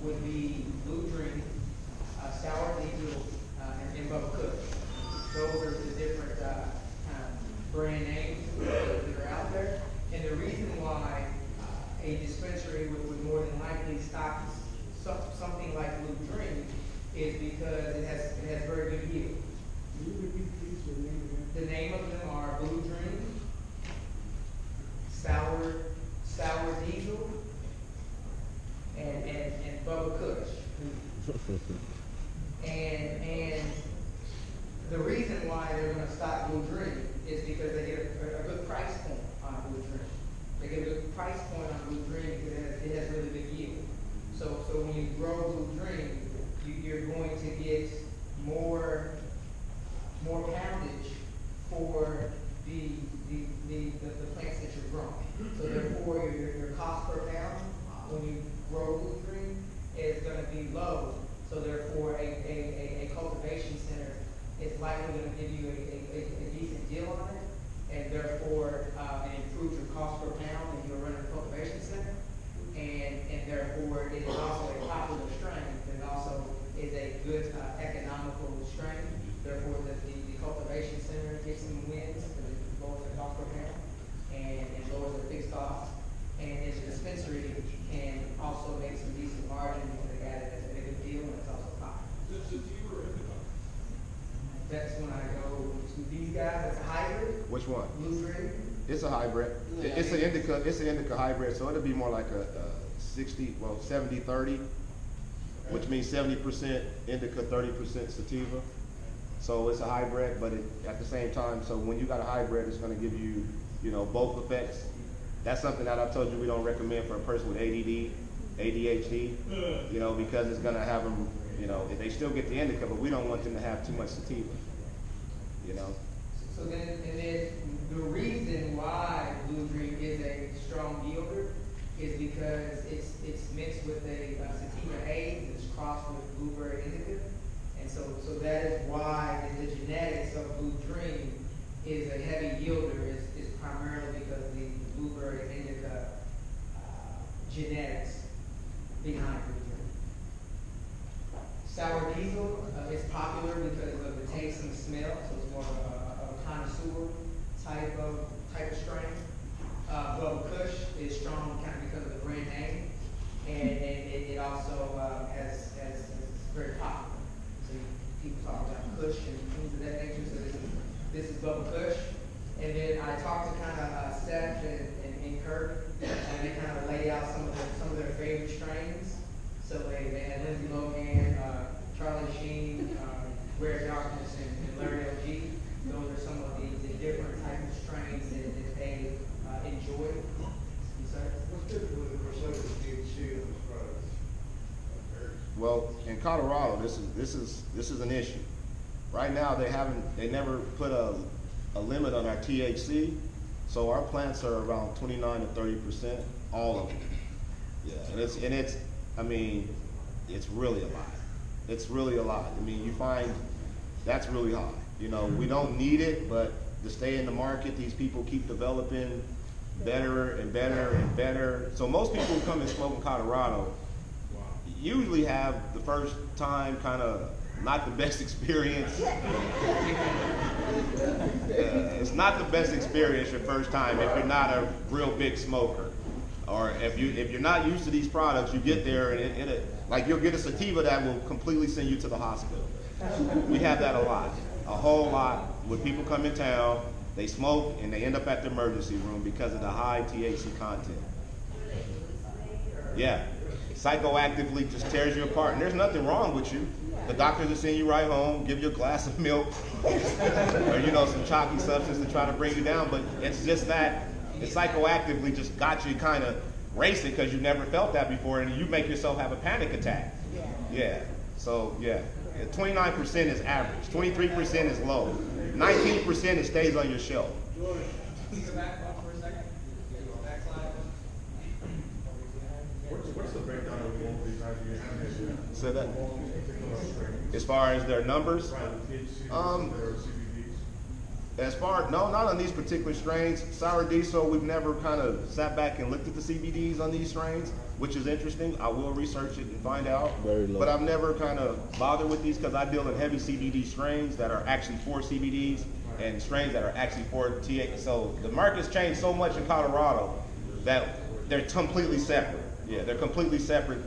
would be Blue Dream, Sour Diesel, and Bubba Kush. Those are the different brand names that are out there. And the reason why a dispensary would more than likely stock something like Blue Dream is because it has very good yield. Can you repeat please your name again? The name of them are Blue Dream, Sour Diesel, and Bubba Kush. And the reason why they're going to stock Blue Dream is because they get a good price point on Blue Dream. They get a good price point on Blue Dream because it has really good yield. So when you grow Blue Dream, you're going to get more poundage for the plants that you're growing. So therefore, your cost per pound when you grow Blue Dream is going to be low. So therefore, a cultivation center is likely going to give you a decent deal on it, and therefore it improves your cost per pound if you're running a cultivation center. And therefore, it is also a popular strain, and also is a good economical strain. Therefore, the cultivation center gets some wins because it lowers the cost per pound and lowers the fixed costs. And its dispensary can also make some decent margin because they got it as a bigger deal, and it's also popular. That's when I go to these guys. It's a hybrid. Which one? Blue Dream. It's a hybrid. Yeah. It's an indica hybrid, so it'll be more like a 70-30, which means 70% indica, 30% sativa. So it's a hybrid, but at the same time, so when you got a hybrid, it's going to give you, both effects. That's something that I've told you we don't recommend for a person with ADD, ADHD, because it's going to have them, they still get the indica, but we don't want them to have too much sativa, So then the reason why Blue Dream is a strong yielder is because it's mixed with a sativa A that's crossed with blueberry indica. And so that is why the genetics of Blue Dream is a heavy yielder is primarily because the blueberry indica genetics behind Blue Dream. Sour Diesel is popular because of the taste and smell, so it's more of a connoisseur type of strain. Bubba Kush is strong kind of because of the brand name, and it also has very popular. So people talk about Kush and things of that nature. So this is Bubba Kush, and then I talked to kind of Seth and Kirk, and they kind of laid out some of their favorite strains. So they had Lindsay Lohan, Charlie Sheen, Rare Darkness, and Larry LG. Those are some of the different types of strains that they enjoy. What's typically the percentage of THC in this product? Well, in Colorado, this is an issue. Right now, they never put a limit on our THC, so our plants are around 29 to 30%, all of them. Yeah, it's really a lot. It's really a lot. You find that's really high. We don't need it, but to stay in the market, these people keep developing better and better and better. So most people who come and smoke in Colorado usually have the first time kind of not the best experience. It's not the best experience your first time if you're not a real big smoker, or if you're not used to these products. You get there and you'll get a sativa that will completely send you to the hospital. We have that a whole lot. When people come in town, they smoke and they end up at the emergency room because of the high THC content. Yeah, psychoactively just tears you apart, and there's nothing wrong with you. The doctors will send you right home, give you a glass of milk, or some chalky substance to try to bring you down. But it's just that it psychoactively just got you kind of racing because you never felt that before, and you make yourself have a panic attack. Yeah. So yeah, 29% is average, 23% is low, 19% it stays on your shelf. Can you go back up for a second? Back slide. What's the breakdown of all these IPAs? So that, as far as their numbers, as far, no, not on these particular strains. Sour diesel, we've never kind of sat back and looked at the CBDs on these strains. which is interesting. I will research it and find out. Very low. But I've never kind of bothered with these because I deal in heavy CBD strains that are actually for CBDs and strains that are actually for THC. So the market's changed so much in Colorado that they're completely separate. Yeah, they're completely separate,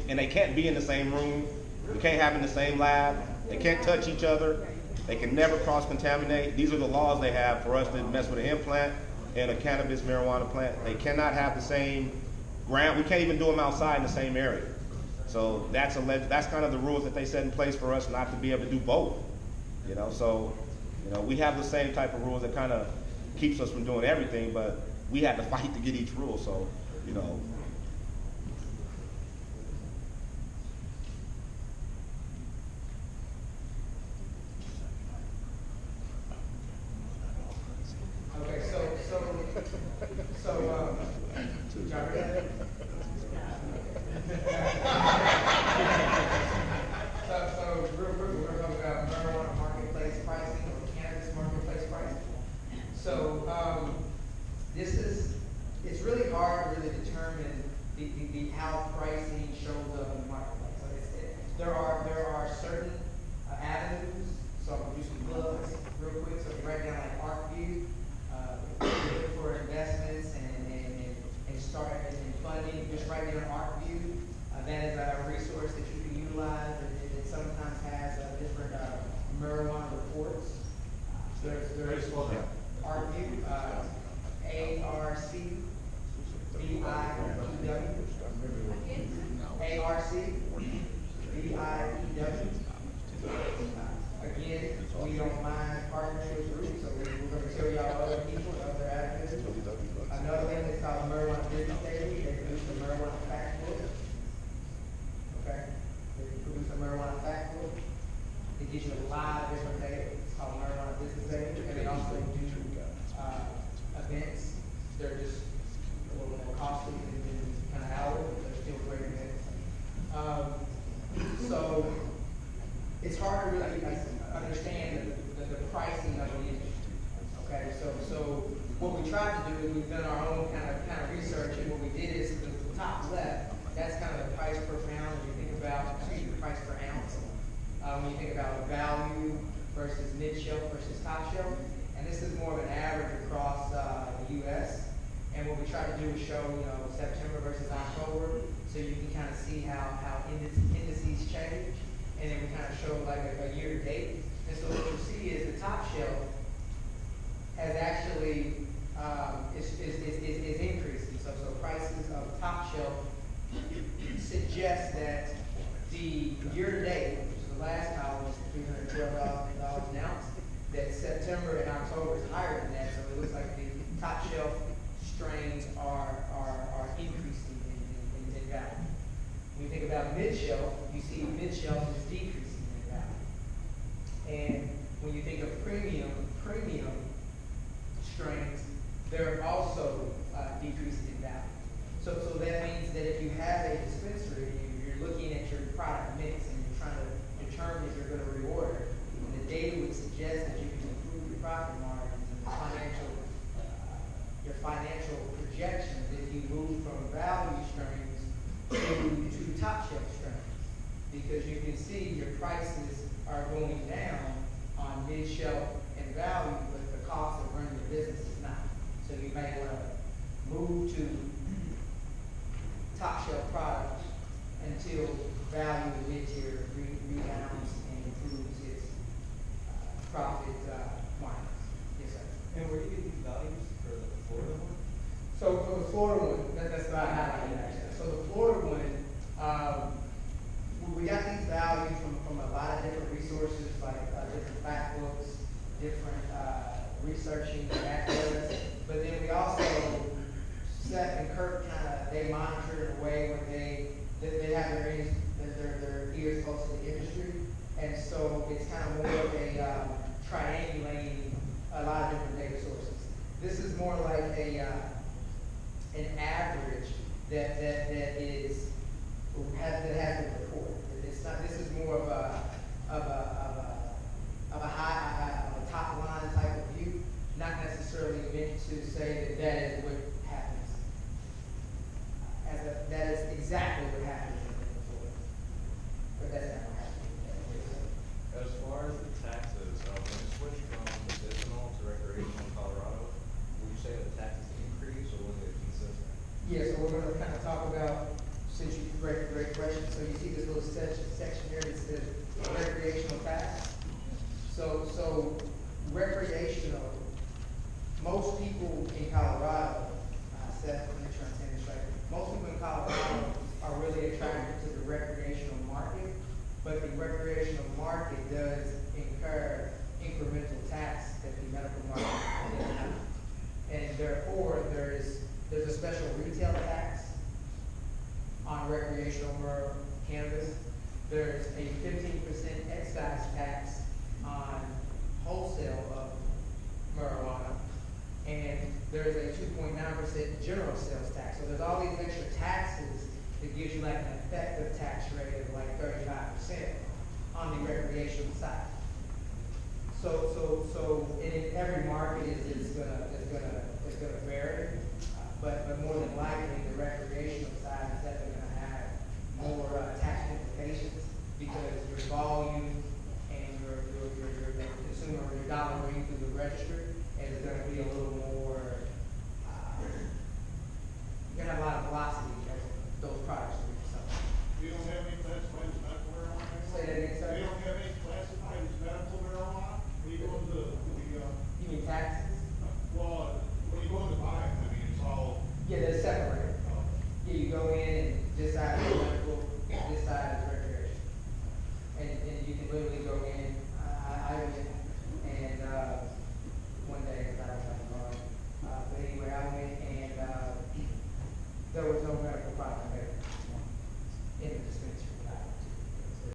and they can't be in the same room. They can't have in the same lab. They can't touch each other. They can never cross-contaminate. These are the laws they have for us to mess with an implant and a cannabis marijuana plant. They cannot have the same ground. We can't even do them outside in the same area. So that's kind of the rules that they set in place for us not to be able to do both. You know, so we have the same type of rules that kind of keeps us from doing everything, but we had to fight to get each rule. So, you know. Okay, so, y'all ready? So real quick, we're gonna talk about marijuana marketplace pricing or cannabis marketplace pricing. So, it's really hard to really determine how pricing shows up in the marketplace. There are certain avenues. So I'm gonna do some plugs real quick. So right now, like ArcView, look for investments and start and funding. Just right there on ArcView, that is a resource that you can utilize. It sometimes has different marijuana reports. There's ArcView, ARC. BIEW, ARC, BIEW. Again, we don't mind partnering with groups, so we're going to tell y'all other people, other advocates. Another thing is called marijuana business daily. They produce a marijuana fact book. Okay? They produce a marijuana fact book. It gives you a lot of different data. It's called marijuana business daily. And they also do events. They're just a little more costly than kind of hourly, but they're still great events. So it's hard to really understand the pricing of the industry. Okay, so what we tried to do is we've done our own kind of research, and what we did is the top left, that's kind of the price per pound. When you think about the price per ounce, when you think about value versus mid shelf versus top shelf, and this is more of an average across the U.S. And what we try to do is show, September versus October, so you can kind of see how indices change. And then we kind of show like a year to date. And so what you see is the top shelf has actually is increasing. So prices of top shelf suggest that the year to date, which is the last column, is $312 an ounce, that September and October is higher than that. So it looks like the top shelf strains are increasing in value. When you think about mid-shelf, you see mid-shelf is decreasing in value. And when you think of premium strains, they're also decreasing in value. So that means that if you have a dispensary, you're looking at your product mix and you're trying to determine if you're going to reorder, and the data would suggest that you can improve your profit margins and your financial projections if you move from value strains to top shelf strains, because you can see your prices are going down on mid shelf and value, but the cost of running your business is not. So you may want to move to top shelf products until value and mid tier rebounds and improves its profit margins. Yes, sir. And where do you get these values for the Florida one? So for the Florida one, that's what I highlighted actually. So the Florida one, we got these values from a lot of different resources, like different fact books, different researching data. But then we also, Seth and Kirk they monitor in a way where they have their ears close to the industry, and so it's kind of more of a triangulating a lot of different data sources. This is more like an average that has been reported. It's not. This is more of a top line type of view, not necessarily meant to say that is what happens. That is so you see this little section here that says recreational tax. So recreational, most people in Colorado, Seth, let me try to say this right. Most people in Colorado are really attracted to the recreational market, but the recreational market does incur incremental tax that the medical market does not. And therefore, there's a special retail tax on recreational cannabis. There's a 15% excise tax on wholesale of marijuana. And there's a 2.9% general sales tax. So there's all these extra taxes that gives you like an effective tax rate of like 35% on the recreational side. So in every market is gonna vary, but more than likely the recreational